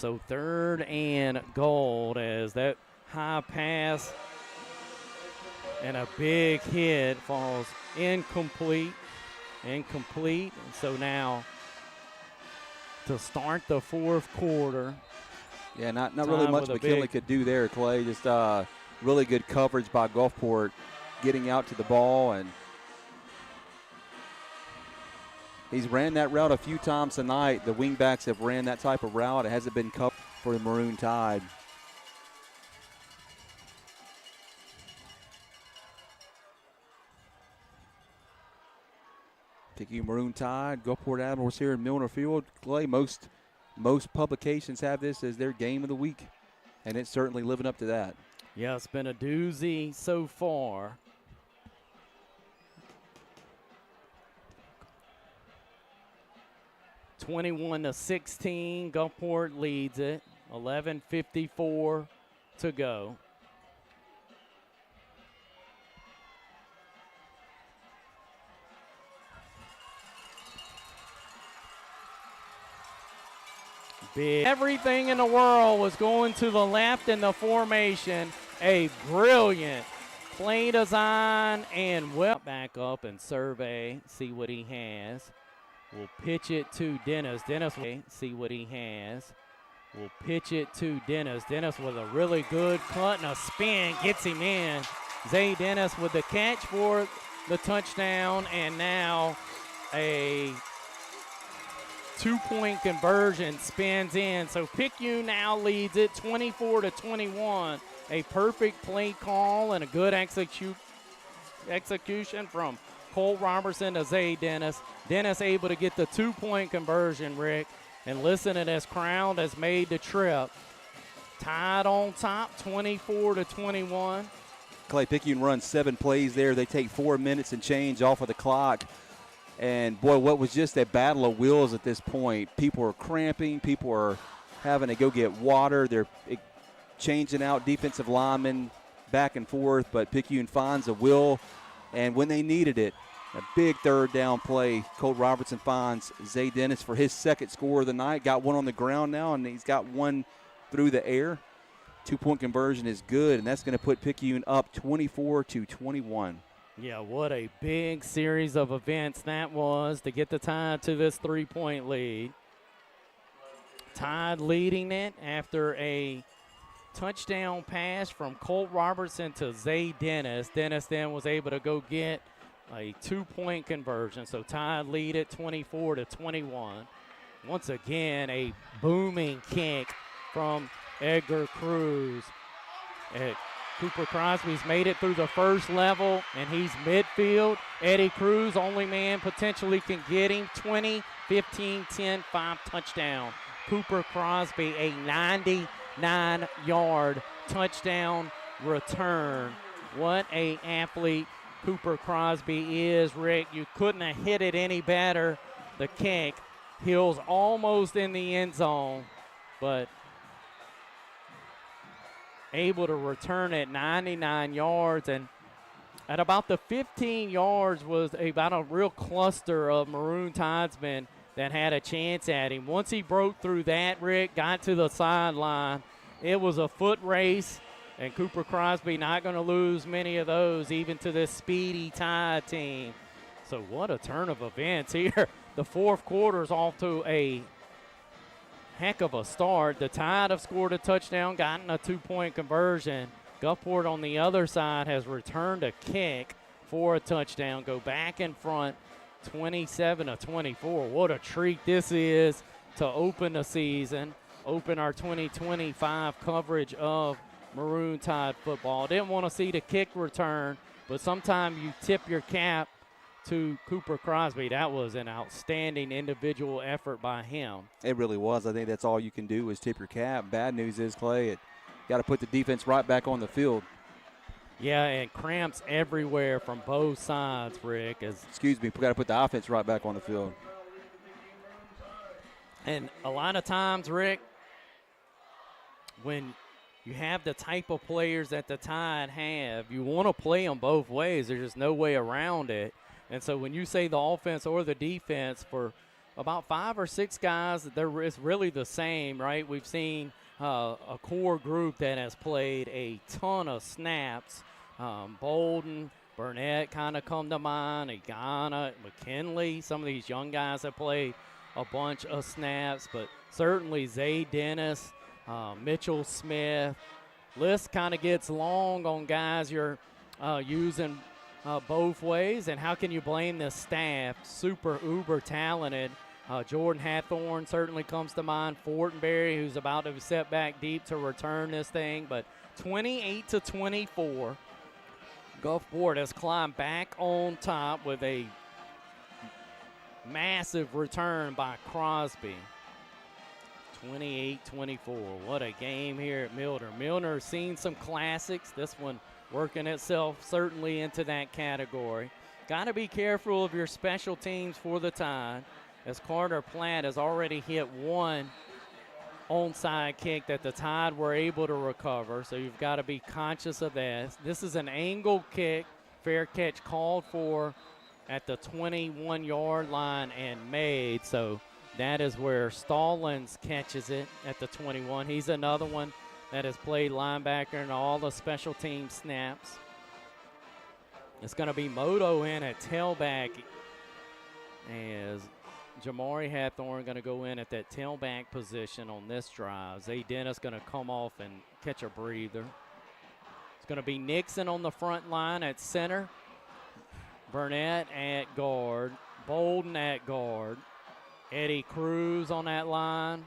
So 3rd and goal as that high pass and a big hit falls incomplete. And so now to start the 4th quarter. Yeah, not really much McKinley could do there, Clay. Just really good coverage by Gulfport getting out to the ball, and he's ran that route a few times tonight. The wingbacks have ran that type of route. It hasn't been covered for the Maroon Tide. Picayune Maroon Tide, Gulfport Admirals here in Milner Field. Clay, most publications have this as their game of the week, and it's certainly living up to that. Yeah, it's been a doozy so far. (21-16), Gulfport leads it. 11:54 to go. Everything in the world was going to the left in the formation. A brilliant play design, and well, back up and survey, see what he has. We'll pitch it to Dennis. Dennis will see what he has. We'll pitch it to Dennis. Dennis with a really good cut and a spin gets him in. Zay Dennis with the catch for the touchdown, and now a 2-point conversion spins in. So Picayune now leads it 24-21. A perfect play call and a good execution from Cole Robertson to Zay Dennis. Dennis able to get the 2-point conversion, Rick. And listen to this crowd has made the trip. Tied on top, 24-21. Clay, Picayune runs 7 plays there. They take 4 minutes and change off of the clock. And, boy, what was just a battle of wills at this point. People are cramping. People are having to go get water. They're changing out defensive linemen back and forth. But Picayune finds a will. And when they needed it, a big 3rd down play. Colt Robertson finds Zay Dennis for his 2nd score of the night. Got one on the ground now, and he's got one through the air. 2-point conversion is good, and that's going to put Picayune up 24-21. Yeah, what a big series of events that was to get the Tide to this 3-point lead. Tide leading it after a touchdown pass from Colt Robertson to Zay Dennis. Dennis then was able to go get a 2-point conversion. So Tide lead it 24-21. Once again, a booming kick from Edgar Cruz. Cooper Crosby's made it through the first level, and he's midfield. Eddie Cruz, only man potentially can get him. 20, 15, 10, 5 touchdown. Cooper Crosby, a 99-yard touchdown return. What a athlete Cooper Crosby is, Rick. You couldn't have hit it any better. The kick, Hill's almost in the end zone, but able to return it 99 yards, and at about the 15 yards was about a real cluster of Maroon Tidesmen that had a chance at him. Once he broke through that, Rick, got to the sideline, it was a foot race, and Cooper Crosby not going to lose many of those, even to this speedy Tide team. So what a turn of events here. The 4th quarter's off to a heck of a start. The Tide have scored a touchdown, gotten a 2-point conversion. Gulfport on the other side has returned a kick for a touchdown. Go back in front, 27-24. What a treat this is to open the season, open our 2025 coverage of Maroon Tide football. Didn't want to see the kick return, but sometimes you tip your cap to Cooper Crosby. That was an outstanding individual effort by him. It really was. I think that's all you can do is tip your cap. Bad news is, Clay, it got to put the defense right back on the field. Yeah, and cramps everywhere from both sides, Rick. We got to put the offense right back on the field. And a lot of times, Rick, when you have the type of players that the Tide have, you want to play them both ways. There's just no way around it. And so when you say the offense or the defense, for about 5 or 6 guys. It's really the same, right? We've seen a core group that has played a ton of snaps. Bolden, Burnett kind of come to mind, Igana, McKinley. Some of these young guys have played a bunch of snaps, but certainly Zay Dennis, Mitchell Smith. List kind of gets long on guys you're using both ways, and how can you blame this staff? Super uber talented. Jordan Hathorn certainly comes to mind. Fortenberry, who's about to be set back deep to return this thing, but 28-24. Gulfport has climbed back on top with a massive return by Crosby. 28-24. What a game here at Milner. Milner has seen some classics. This one working itself certainly into that category. Got to be careful of your special teams for the Tide, as Carter Platt has already hit one onside kick that the Tide were able to recover, so you've got to be conscious of that. This is an angled kick, fair catch called for at the 21-yard line and made, so that is where Stallings catches it at the 21. He's another one that has played linebacker in all the special team snaps. It's going to be Moto in at tailback, as Jamari Hathorn going to go in at that tailback position on this drive. Zay Dennis going to come off and catch a breather. It's going to be Nixon on the front line at center. Burnett at guard. Bolden at guard. Eddie Cruz on that line.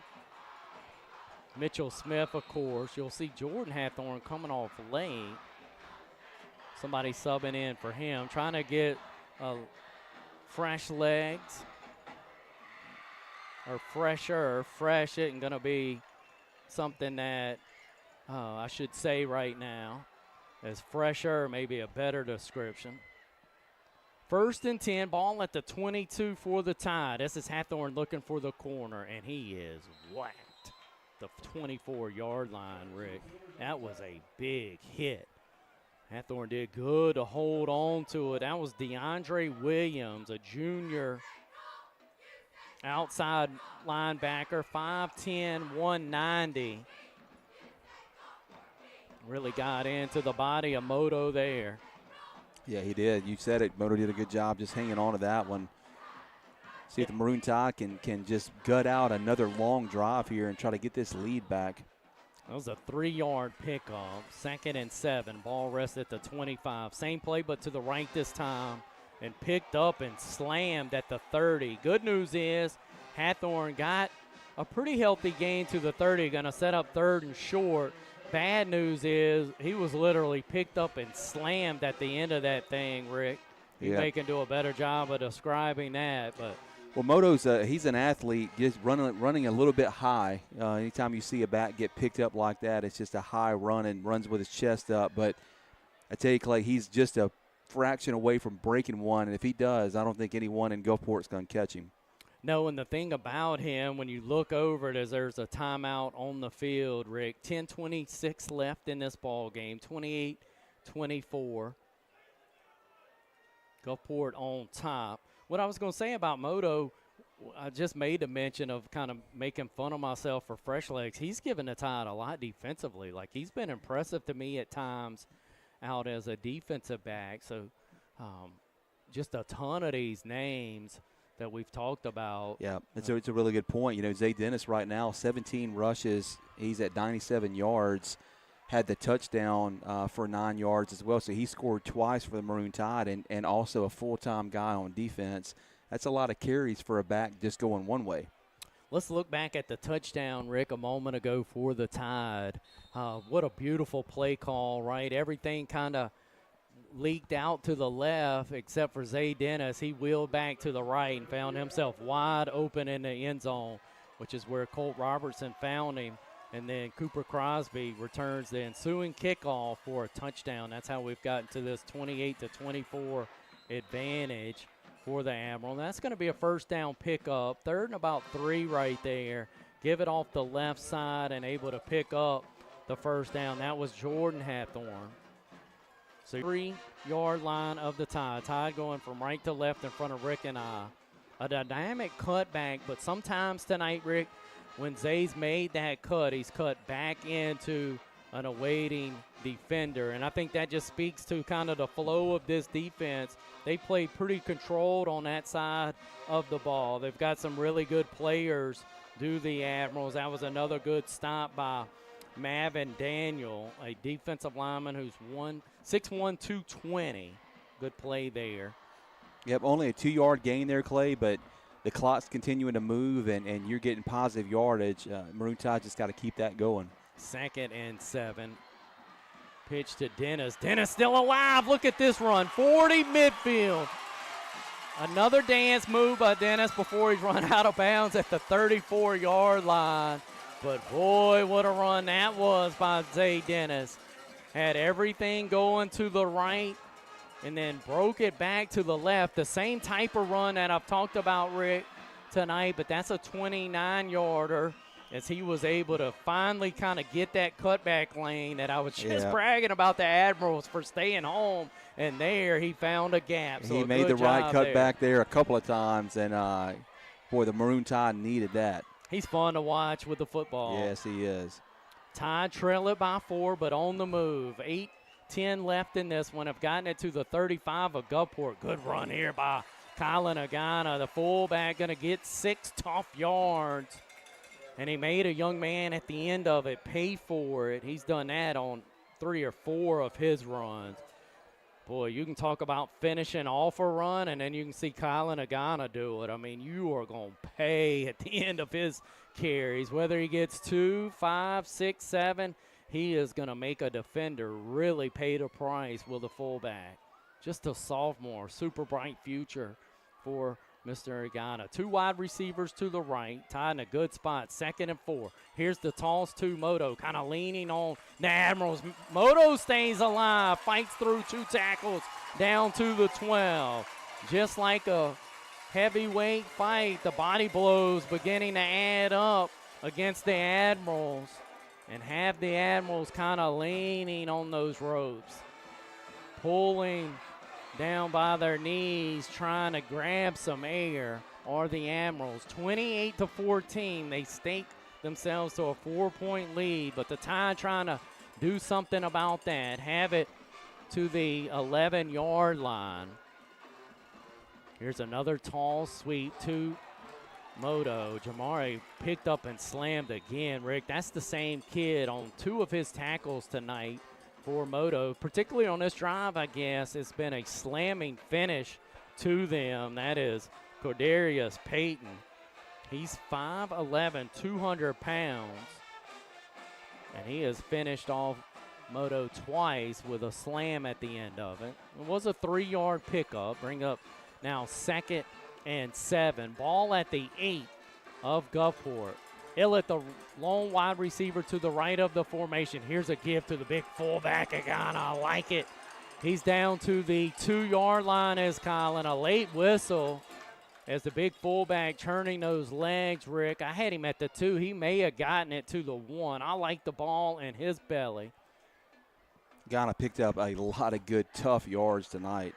Mitchell Smith, of course. You'll see Jordan Hathorn coming off late. Somebody subbing in for him, trying to get fresh legs. Or fresher. Fresh isn't going to be something that I should say right now. As fresher, maybe a better description. 1st and 10, ball at the 22 for the Tide. This is Hathorn looking for the corner, and he is whacked. The 24-yard line, Rick. That was a big hit. Hathorn did good to hold on to it. That was DeAndre Williams, a junior outside linebacker, 5'10", 190. Really got into the body of Moto there. Yeah, he did. You said it. Moto did a good job just hanging on to that one. See if the Maroon Tide can just gut out another long drive here and try to get this lead back. That was a 3-yard pickup. 2nd and 7. Ball rests at the 25. Same play, but to the right this time. And picked up and slammed at the 30. Good news is Hathorn got a pretty healthy gain to the 30. Going to set up 3rd and short. Bad news is he was literally picked up and slammed at the end of that thing, Rick. They can do a better job of describing that. But well, Moto's he's an athlete, just running a little bit high. Anytime you see a back get picked up like that, it's just a high run and runs with his chest up. But I tell you, Clay, he's just a fraction away from breaking one, and if he does, I don't think anyone in Gulfport's going to catch him. No, and the thing about him, when you look over it, is there's a timeout on the field, Rick. 10:26 left in this ball game, 28-24. Gulfport on top. What I was going to say about Moto, I just made a mention of kind of making fun of myself for fresh legs. He's given the Tide a lot defensively. Like, he's been impressive to me at times out as a defensive back. So just a ton of these names that we've talked about. Yeah, it's a really good point. You know, Zay Dennis right now, 17 rushes. He's at 97 yards. Had the touchdown for 9 yards as well. So he scored twice for the Maroon Tide and also a full-time guy on defense. That's a lot of carries for a back just going one way. Let's look back at the touchdown, Rick, a moment ago for the Tide. What a beautiful play call, right? Everything kind of leaked out to the left except for Zay Dennis. He wheeled back to the right and found himself wide open in the end zone, which is where Colt Robertson found him. And then Cooper Crosby returns the ensuing kickoff for a touchdown. That's how we've gotten to this 28-24 advantage for the Admiral. And that's going to be a first down pickup. 3rd and about 3 right there. Give it off the left side and able to pick up the first down. That was Jordan Hathorn. So 3-yard line of the Tide. Tide going from right to left in front of Rick and I. a dynamic cutback, but sometimes tonight, Rick, when Zay's made that cut, he's cut back into an awaiting defender. And I think that just speaks to kind of the flow of this defense. They play pretty controlled on that side of the ball. They've got some really good players, do the Admirals. That was another good stop by Mavin Daniel, a defensive lineman who's 6'1", 220. Good play there. Yep, only a 2-yard gain there, Clay, but the clock's continuing to move, and you're getting positive yardage. Maroon Tide just got to keep that going. 2nd and 7. Pitch to Dennis. Dennis still alive. Look at this run. 40 midfield. Another dance move by Dennis before he's run out of bounds at the 34-yard line. But, boy, what a run that was by Zay Dennis. Had everything going to the right and then broke it back to the left. The same type of run that I've talked about, Rick, tonight, but that's a 29-yarder as he was able to finally kind of get that cutback lane that I was just bragging about the Admirals for staying home. And there he found a gap. So he made the right cutback there a couple of times, and, boy, the Maroon Tide needed that. He's fun to watch with the football. Yes, he is. Tide trail it by 4, but on the move. 8-10 left in this one. Have gotten it to the 35 of Gulfport. Good run here by Colin Agana. The fullback going to get 6 tough yards. And he made a young man at the end of it pay for it. He's done that on 3 or 4 of his runs. Boy, you can talk about finishing off a run, and then you can see Colin Agana do it. I mean, you are going to pay at the end of his carries. Whether he gets 2, 5, 6, 7, he is going to make a defender really pay the price with a fullback. Just a sophomore, super bright future for Mr. Agana. 2 wide receivers to the right, tied in a good spot, 2nd and 4. Here's the toss to Moto, kind of leaning on the Admirals. Moto stays alive, fights through 2 tackles, down to the 12. Just like a heavyweight fight, the body blows beginning to add up against the Admirals and have the Admirals kind of leaning on those ropes, pulling down by their knees, trying to grab some air, are the Admirals. 28-14, they stake themselves to a 4-point lead, but the Tide trying to do something about that, have it to the 11-yard line. Here's another tall sweep to Moto. Jamari picked up and slammed again. Rick, that's the same kid on 2 of his tackles tonight for Moto, particularly on this drive, I guess. It's been a slamming finish to them. That is Cordarius Payton. He's 5'11", 200 pounds, and he has finished off Moto twice with a slam at the end of it. It was a 3-yard pickup. Bring up now 2nd and 7. Ball at the 8 of Gulfport. Illett, the lone wide receiver to the right of the formation. Here's a give to the big fullback, Agana. I like it. He's down to the 2-yard line as Colin. A late whistle as the big fullback turning those legs, Rick. I had him at the 2. He may have gotten it to the 1. I like the ball in his belly. Agana picked up a lot of good, tough yards tonight.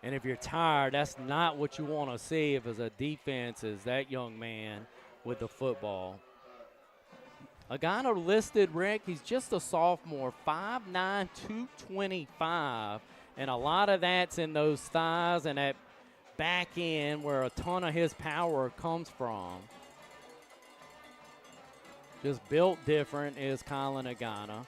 And if you're tired, that's not what you want to see if it's a defense is that young man with the football. Agana listed, Rick, he's just a sophomore, 5'9", 225, and a lot of that's in those thighs and that back end where a ton of his power comes from. Just built different is Colin Agana.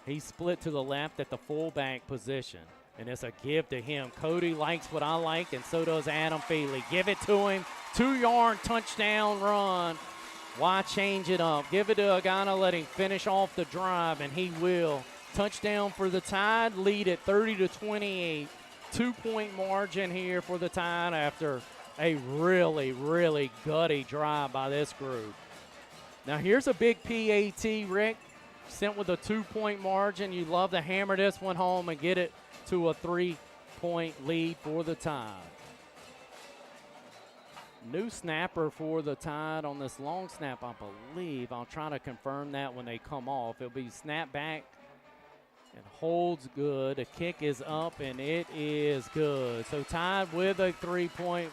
He's split to the left at the fullback position, and it's a give to him. Cody likes what I like, and so does Adam Feely. Give it to him. 2-yard touchdown run. Why change it up? Give it to Agana, let him finish off the drive, and he will. Touchdown for the Tide, lead at 30-28. 2-point margin here for the Tide after a really, really gutty drive by this group. Now here's a big PAT, Rick. Sent with a 2-point margin. You'd love to hammer this one home and get it to a 3-point lead for the Tide. New snapper for the Tide on this long snap, I believe. I'll try to confirm that when they come off. It'll be snap back and holds good. The kick is up, and it is good. So Tide with a 3-point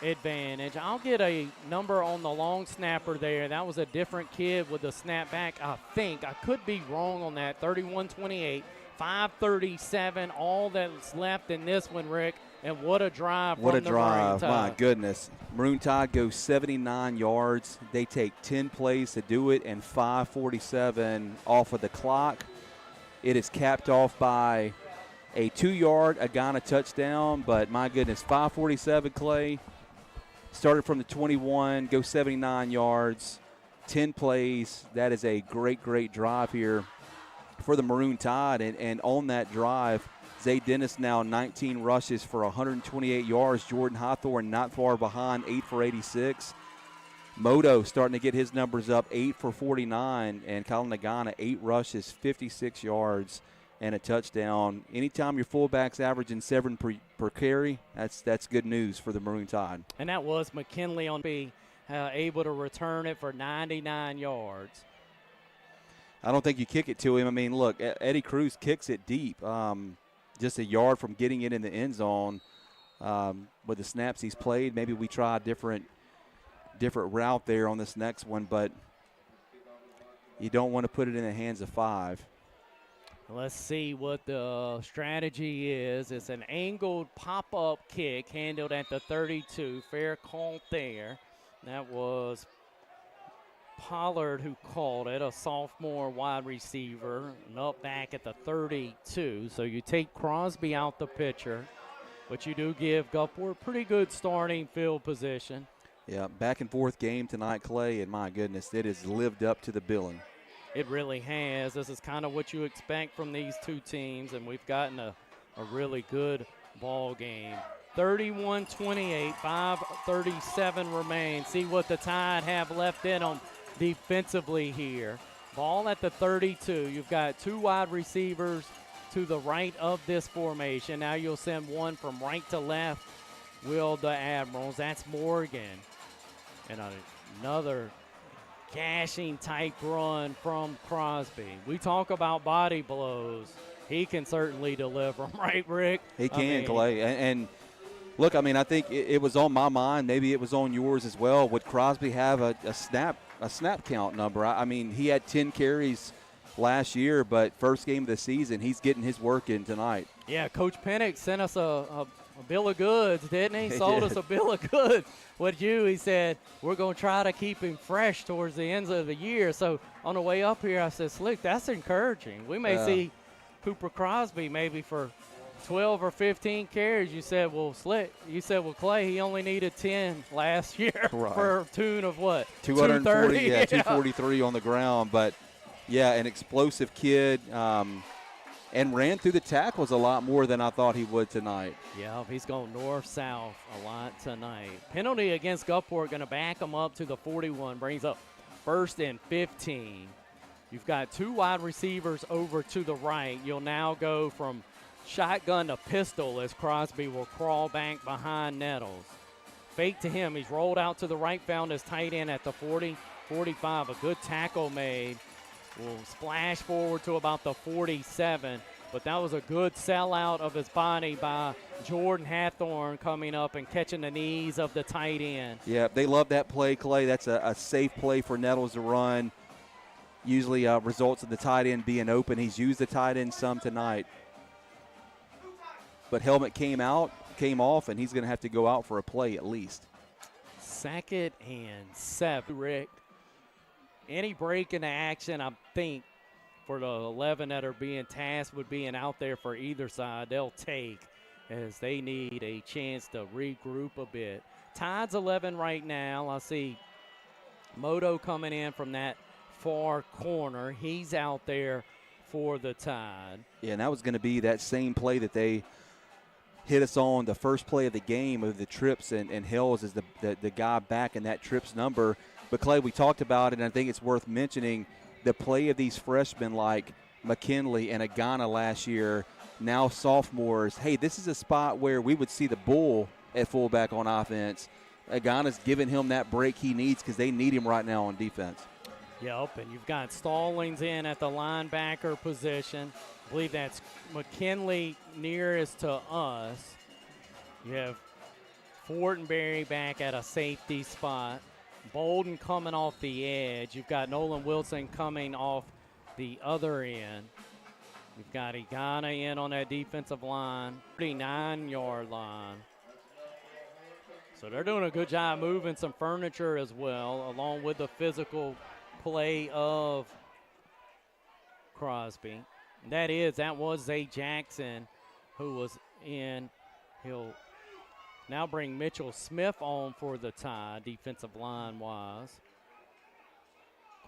advantage. I'll get a number on the long snapper there. That was a different kid with the snap back, I think. I could be wrong on that. 31-28, 5:37, all that's left in this one, Rick. And what a drive What from a the Maroon drive. Tide. My goodness. Maroon Tide goes 79 yards. They take 10 plays to do it and 5:47 off of the clock. It is capped off by a 2-yard Agana touchdown, but my goodness, 5:47, Clay. Started from the 21, go 79 yards, 10 plays. That is a great, great drive here for the Maroon Tide. And on that drive, Zay Dennis now 19 rushes for 128 yards. Jordan Hawthorne not far behind, 8 for 86. Moto starting to get his numbers up, 8 for 49. And Colin Agana, 8 rushes, 56 yards, and a touchdown. Anytime your fullback's averaging 7 per carry, that's good news for the Maroon Tide. And that was McKinley on be able to return it for 99 yards. I don't think you kick it to him. I mean, look, Eddie Cruz kicks it deep, just a yard from getting it in the end zone. With the snaps he's played, maybe we try a different route there on this next one, but you don't want to put it in the hands of 5. Let's see what the strategy is. It's an angled pop-up kick handled at the 32. Fair call there. That was Pollard who called it, a sophomore wide receiver, and up back at the 32. So you take Crosby out the pitcher, but you do give Gulfport pretty good starting field position. Yeah, back and forth game tonight, Clay, and my goodness, it has lived up to the billing. It really has. This is kind of what you expect from these two teams, and we've gotten a really good ball game. 31-28, 5:37 remain. See what the Tide have left in them defensively here. Ball at the 32. You've got 2 wide receivers to the right of this formation. Now you'll send one from right to left. Will the Admirals. That's Morgan. And another gashing type run from Crosby. We talk about body blows. He can certainly deliver them, right, Rick? He can, Clay. And look, I mean, I think it was on my mind. Maybe it was on yours as well. Would Crosby have a snap count number? I mean, he had 10 carries last year, but first game of the season, he's getting his work in tonight. Yeah, Coach Pennick sent us a bill of goods, didn't he? He Sold did. us a bill of goods. What he said, we're going to try to keep him fresh towards the end of the year. So on the way up here, I said, Slick, that's encouraging. We may see Cooper Crosby maybe for 12 or 15 carries. You said, well, Slick, Clay, he only needed 10 last year for a tune of what? 240, yeah, 243 on the ground. But, yeah, an explosive kid. And ran through the tackles a lot more than I thought he would tonight. Yeah, he's going north-south a lot tonight. Penalty against Gulfport, going to back him up to the 41, brings up 1st and 15. You've got 2 wide receivers over to the right. You'll now go from shotgun to pistol as Crosby will crawl back behind Nettles. Fake to him. He's rolled out to the right, found his tight end at the 40, 45. A good tackle made. Will splash forward to about the 47, but that was a good sellout of his body by Jordan Hathorne coming up and catching the knees of the tight end. Yeah, they love that play, Clay. That's a safe play for Nettles to run. Usually results in the tight end being open. He's used the tight end some tonight. But helmet came off, and he's going to have to go out for a play at least. 2nd and 7, Rick. Any break in the action, I think, for the 11 that are being tasked with being out there for either side, they'll take as they need a chance to regroup a bit. Tide's 11 right now. I see Moto coming in from that far corner. He's out there for the Tide. Yeah, and that was going to be that same play that they hit us on the first play of the game of the trips, and Hells is the guy back in that trips number. But, Clay, we talked about it, and I think it's worth mentioning the play of these freshmen like McKinley and Agana last year, now sophomores. Hey, this is a spot where we would see the bull at fullback on offense. Agana's giving him that break he needs because they need him right now on defense. Yep, and you've got Stallings in at the linebacker position. I believe that's McKinley nearest to us. You have Fortenberry back at a safety spot. Bolden coming off the edge. You've got Nolan Wilson coming off the other end. You've got Igana in on that defensive line, 39-yard line. So they're doing a good job moving some furniture as well, along with the physical play of Crosby. That was Zay Jackson who was in. He'll now bring Mitchell Smith on for the tie, defensive line-wise.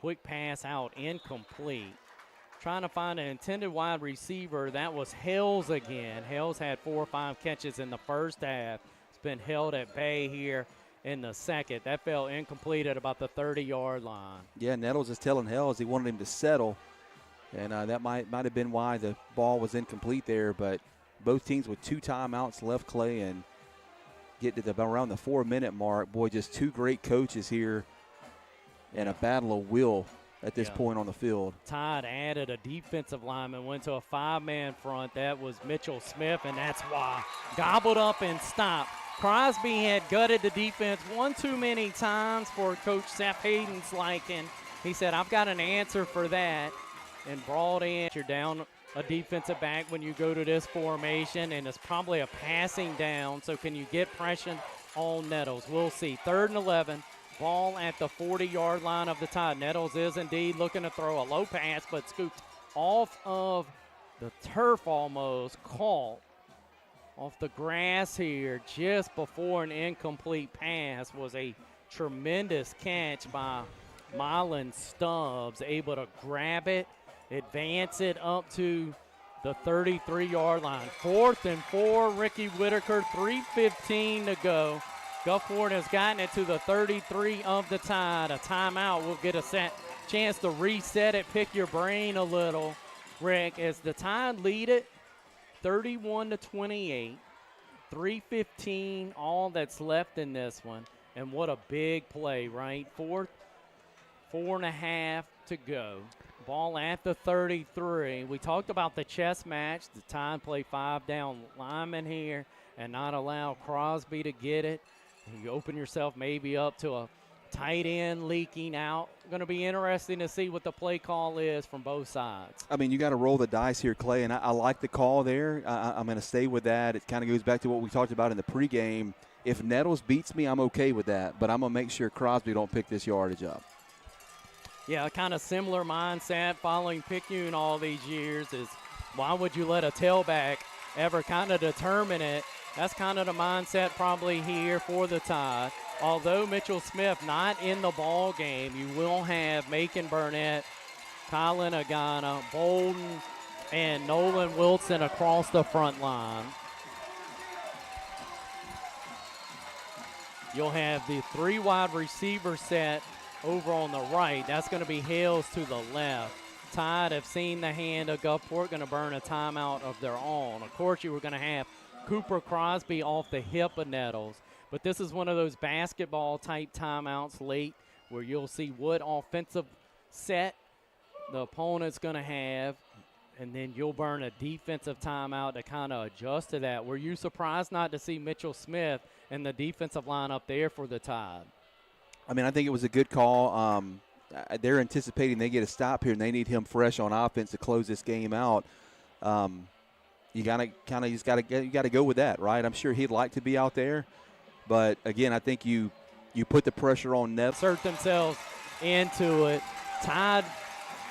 Quick pass out, incomplete. Trying to find an intended wide receiver. That was Hales again. Hales had 4 or 5 catches in the first half. It's been held at bay here in the second. That fell incomplete at about the 30-yard line. Yeah, Nettles is telling Hales he wanted him to settle, and that might have been why the ball was incomplete there. But both teams with 2 timeouts left, Clay, and get to around the 4-minute mark. Boy, just 2 great coaches here and a battle of will at this point on the field. Todd added a defensive lineman, went to a 5-man front. That was Mitchell Smith, and that's why. Gobbled up and stopped. Crosby had gutted the defense one too many times for Coach Seth Hayden's liking. He said, I've got an answer for that, and brought in. You're down a defensive back when you go to this formation, and it's probably a passing down, so can you get pressure on Nettles? We'll see. 3rd and 11. Ball at the 40-yard line of the Tide. Nettles is indeed looking to throw a low pass, but scooped off of the turf almost. Caught off the grass here just before an incomplete pass. Was a tremendous catch by Mylan Stubbs. Able to grab it, advance it up to the 33-yard line. 4th and 4, Ricky Whitaker, 3:15 to go. Gulfport has gotten it to the 33 of the Tide. A timeout will get a chance to reset it, pick your brain a little, Rick, as the Tide lead it 31-28. 3:15, all that's left in this one. And what a big play, right? 4.5 to go. Ball at the 33. We talked about the chess match. The Tide play 5-down linemen here and not allow Crosby to get it. You open yourself maybe up to a tight end leaking out. Going to be interesting to see what the play call is from both sides. I mean, you got to roll the dice here, Clay, and I like the call there. I'm going to stay with that. It kind of goes back to what we talked about in the pregame. If Nettles beats me, I'm okay with that, but I'm going to make sure Crosby don't pick this yardage up. Yeah, kind of similar mindset following Picayune all these years is why would you let a tailback ever kind of determine it? That's kind of the mindset probably here for the Tide. Although Mitchell Smith not in the ball game, you will have Macon Burnett, Colin Agana, Bolden, and Nolan Wilson across the front line. You'll have the 3 wide receiver set over on the right. That's going to be Hales to the left. Tide have seen the hand of Gulfport, going to burn a timeout of their own. Of course, you were going to have Cooper Crosby off the hip of Nettles. But this is one of those basketball-type timeouts late where you'll see what offensive set the opponent's going to have, and then you'll burn a defensive timeout to kind of adjust to that. Were you surprised not to see Mitchell Smith and the defensive line up there for the Tide? I mean, I think it was a good call. They're anticipating they get a stop here, and they need him fresh on offense to close this game out. You got to go with that, right? I'm sure he'd like to be out there, but again, I think you put the pressure on Nettles. Insert themselves into it. Tide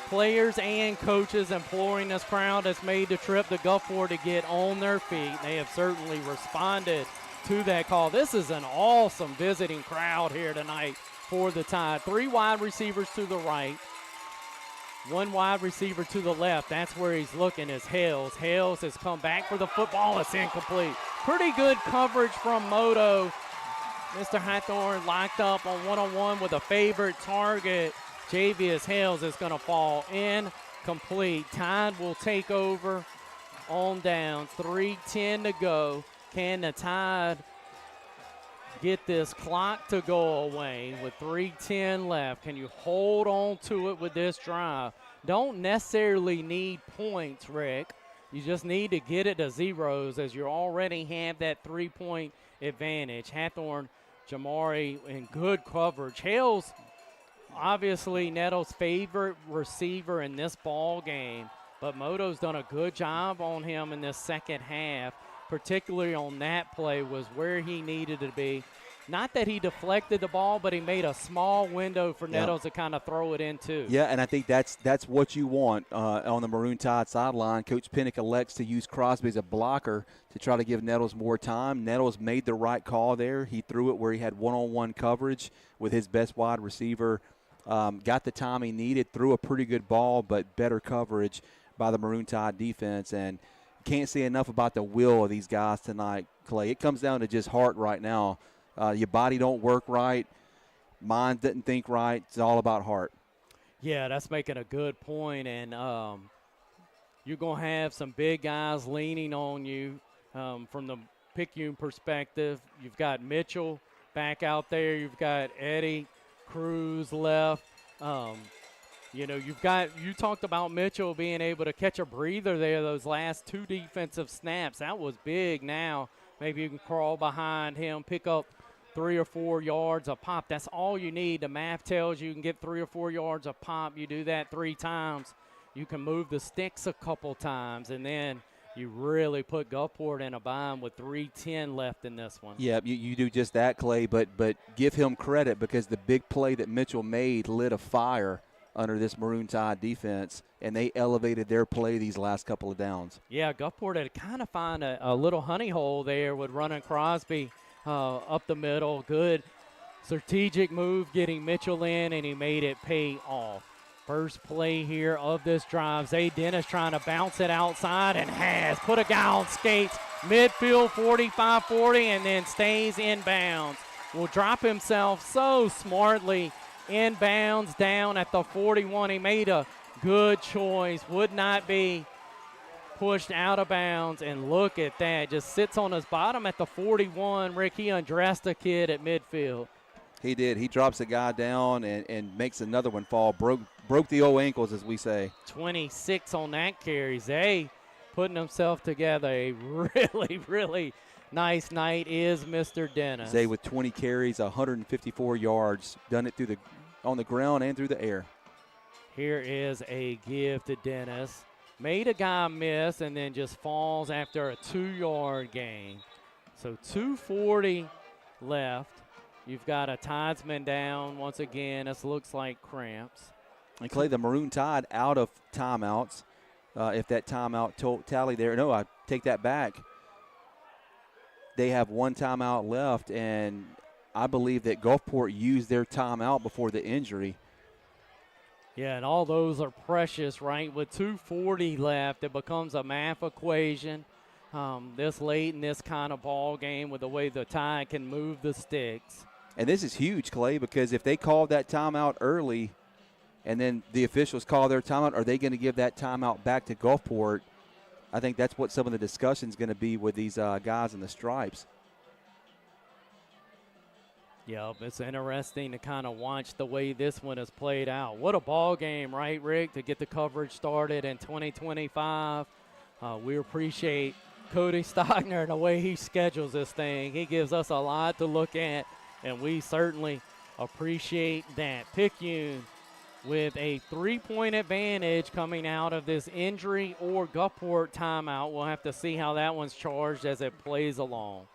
players and coaches imploring this crowd that's made the trip to Gulfport to get on their feet. They have certainly responded to that call. This is an awesome visiting crowd here tonight for the Tide. 3 wide receivers to the right. 1 wide receiver to the left. That's where he's looking is Hales. Hales has come back for the football. It's incomplete. Pretty good coverage from Moto. Mr. Hathorn locked up on one-on-one with a favorite target. Javius Hales is going to fall incomplete. Tide will take over on downs. 3:10 to go. Can the Tide get this clock to go away with 3:10 left? Can you hold on to it with this drive? Don't necessarily need points, Rick. You just need to get it to zeros as you already have that 3-point advantage. Hathorn, Jamari in good coverage. Hales, obviously Nettles' favorite receiver in this ball game, but Moto's done a good job on him in this second half, particularly on that play was where he needed to be. Not that he deflected the ball, but he made a small window for Nettles to kind of throw it into. Yeah, and I think that's what you want on the Maroon Tide sideline. Coach Pinnock elects to use Crosby as a blocker to try to give Nettles more time. Nettles made the right call there. He threw it where he had one-on-one coverage with his best wide receiver. Got the time he needed, threw a pretty good ball, but better coverage by the Maroon Tide defense. And can't say enough about the will of these guys tonight, Clay. It comes down to just heart right now. Your body don't work right. Mind didn't think right. It's all about heart. Yeah, that's making a good point. And you're going to have some big guys leaning on you from the Picayune perspective. You've got Mitchell back out there. You've got Eddie Cruz left. You talked about Mitchell being able to catch a breather there those last 2 defensive snaps. That was big. Now maybe you can crawl behind him, pick up 3 or 4 yards a pop. That's all you need. The math tells you can get 3 or 4 yards a pop. You do that 3 times. You can move the sticks a couple times, and then you really put Gulfport in a bind with 3:10 left in this one. Yeah, you do just that, Clay, but give him credit because the big play that Mitchell made lit a fire under this Maroon Tide defense, and they elevated their play these last couple of downs. Yeah, Gulfport had kind of found a little honey hole there with running Crosby up the middle. Good strategic move getting Mitchell in, and he made it pay off. First play here of this drive. Zay Dennis trying to bounce it outside and has put a guy on skates. Midfield 45-40 and then stays inbounds. Will drop himself so smartly inbounds down at the 41. He made a good choice. Would not be pushed out of bounds, and look at that. Just sits on his bottom at the 41. Rick, he undressed a kid at midfield. He did. He drops a guy down and makes another one fall. Broke the old ankles, as we say. 26 on that carry. Zay putting himself together. A really, really nice night is Mr. Dennis. Zay with 20 carries, 154 yards. Done it on the ground and through the air. Here is a give to Dennis. Made a guy miss and then just falls after a 2-yard gain. So 2:40 left. You've got a Tidesman down once again. This looks like cramps. And Clay, the Maroon Tide out of timeouts. If that timeout tally there, no, I take that back. They have 1 timeout left, and I believe that Gulfport used their timeout before the injury. Yeah, and all those are precious, right? With 2:40 left, it becomes a math equation. This late in this kind of ball game with the way the Tide can move the sticks. And this is huge, Clay, because if they called that timeout early and then the officials call their timeout, are they going to give that timeout back to Gulfport? I think that's what some of the discussion is going to be with these guys in the stripes. Yeah, it's interesting to kind of watch the way this one is played out. What a ball game, right, Rick, to get the coverage started in 2025. We appreciate Cody Stockner and the way he schedules this thing. He gives us a lot to look at, and we certainly appreciate that. Picayune with a 3-point advantage coming out of this injury or Gulfport timeout. We'll have to see how that one's charged as it plays along.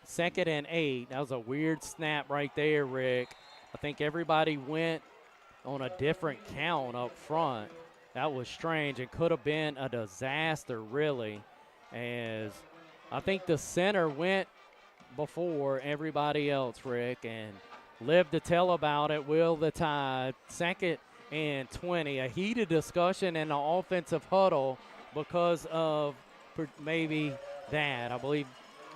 2nd and 8. That was a weird snap right there, Rick. I think everybody went on a different count up front. That was strange. It could have been a disaster, really, as I think the center went before everybody else, Rick, and lived to tell about it. Will the Tide. 2nd and 20. A heated discussion in the offensive huddle because of maybe that. I believe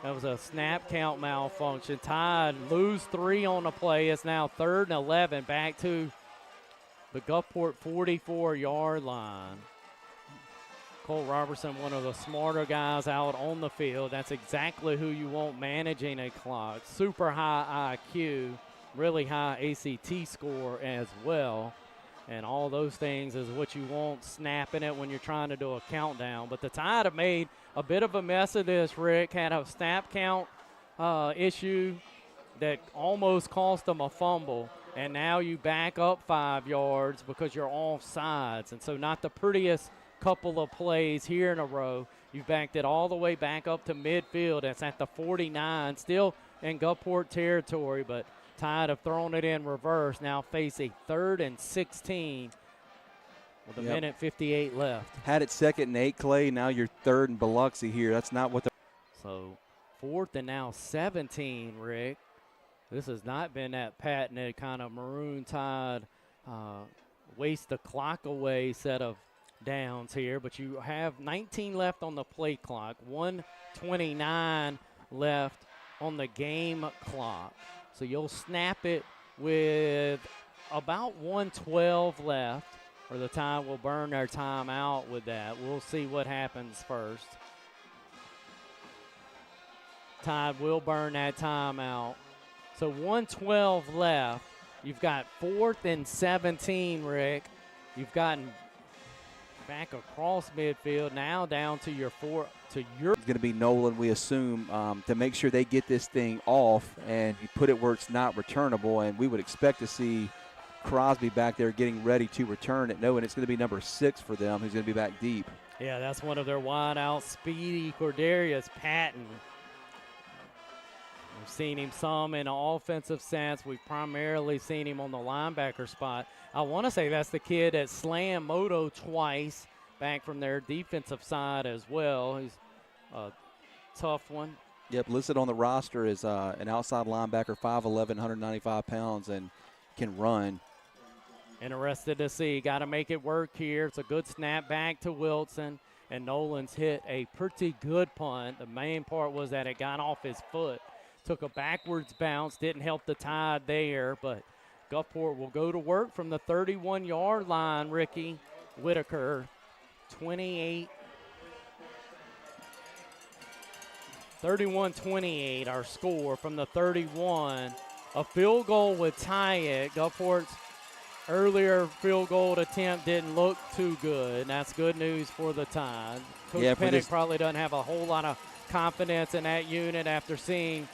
that was a snap count malfunction. Tide lose 3 on the play. It's now 3rd and 11 back to the Gulfport 44-yard line. Cole Robertson, one of the smarter guys out on the field. That's exactly who you want managing a clock. Super high IQ, really high ACT score as well. And all those things is what you want snapping it when you're trying to do a countdown. But the Tide have made a bit of a mess of this, Rick. Had a snap count issue that almost cost them a fumble, and now you back up 5 yards because you're offsides. And so not the prettiest couple of plays here in a row. You've backed it all the way back up to midfield. It's at the 49, still in Gulfport territory, but Tide have thrown it in reverse. Now face a 3rd and 16 with a minute 58 left. Had it 2nd and 8, Clay. Now you're 3rd and Biloxi here. That's not what the. So 4th and now 17, Rick. This has not been that patented kind of Maroon Tide waste the clock away set of downs here, but you have 19 left on the play clock, 1:29 left on the game clock. So you'll snap it with about 1:12 left, or the Tide will burn their time out with that. We'll see what happens first. Tide will burn that time out. So 1:12 left. You've got 4th and 17, Rick. You've gotten back across midfield, now down to your It's going to be Nolan, we assume, to make sure they get this thing off and you put it where it's not returnable. And we would expect to see Crosby back there getting ready to return it, knowing it's going to be number 6 for them, who's going to be back deep. Yeah, that's one of their wide out, speedy Cordarius Patton. We've seen him some in an offensive sense. We've primarily seen him on the linebacker spot. I want to say that's the kid that slammed Moto twice back from their defensive side as well. He's a tough one. Yep, listed on the roster is an outside linebacker, 5'11", 195 pounds, and can run. Interested to see. Got to make it work here. It's a good snap back to Wilson, and Nolan's hit a pretty good punt. The main part was that it got off his foot. Took a backwards bounce, didn't help the Tide there, but Gulfport will go to work from the 31-yard line, Ricky Whitaker. 31-28, our score from the 31. A field goal would tie it. Gulfport's earlier field goal attempt didn't look too good. That's good news for the Tide. Coach Pennick probably doesn't have a whole lot of confidence in that unit after seeing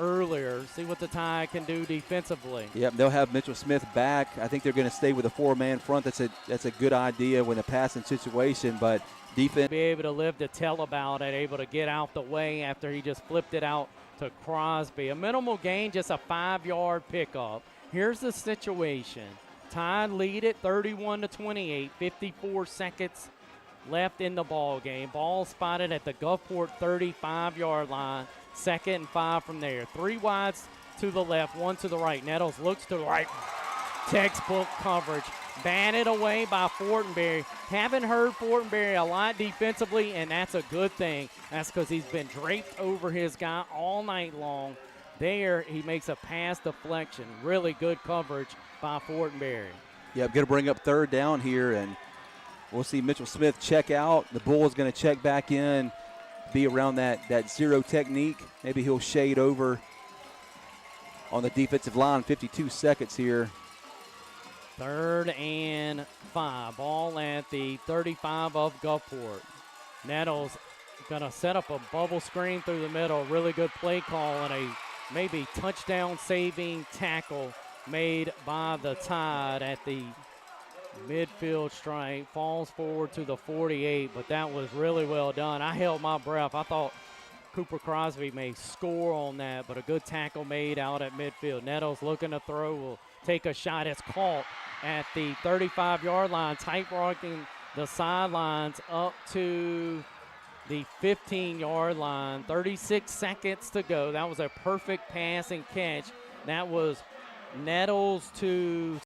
earlier. See what the Tide can do defensively. Yep, they'll have Mitchell Smith back. I think they're going to stay with a 4-man front. That's a good idea when a passing situation, but defense. Be able to live to tell about it, able to get out the way after he just flipped it out to Crosby. A minimal gain, just a 5-yard pickup. Here's the situation. Tide lead it 31-28, 54 seconds left in the ball game. Ball spotted at the Gulfport 35-yard line. 2nd and 5 from there. 3 wides to the left, 1 to the right. Nettles looks to the right. Textbook coverage. Batted away by Fortenberry. Haven't heard Fortenberry a lot defensively, and that's a good thing. That's because he's been draped over his guy all night long. There, he makes a pass deflection. Really good coverage by Fortenberry. Yeah, going to bring up 3rd down here, and we'll see Mitchell Smith check out. The Bull is going to check back in, be around that zero technique. Maybe he'll shade over on the defensive line. 52 seconds here. 3rd and 5. Ball at the 35 of Gulfport. Nettles going to set up a bubble screen through the middle. Really good play call and a maybe touchdown-saving tackle made by the Tide at the midfield stripe. Falls forward to the 48, but that was really well done. I held my breath. I thought Cooper Crosby may score on that, but a good tackle made out at midfield. Nettles looking to throw, will take a shot. It's caught at the 35-yard line, tight rocking the sidelines up to the 15-yard line. 36 seconds to go. That was a perfect pass and catch. That was Nettles to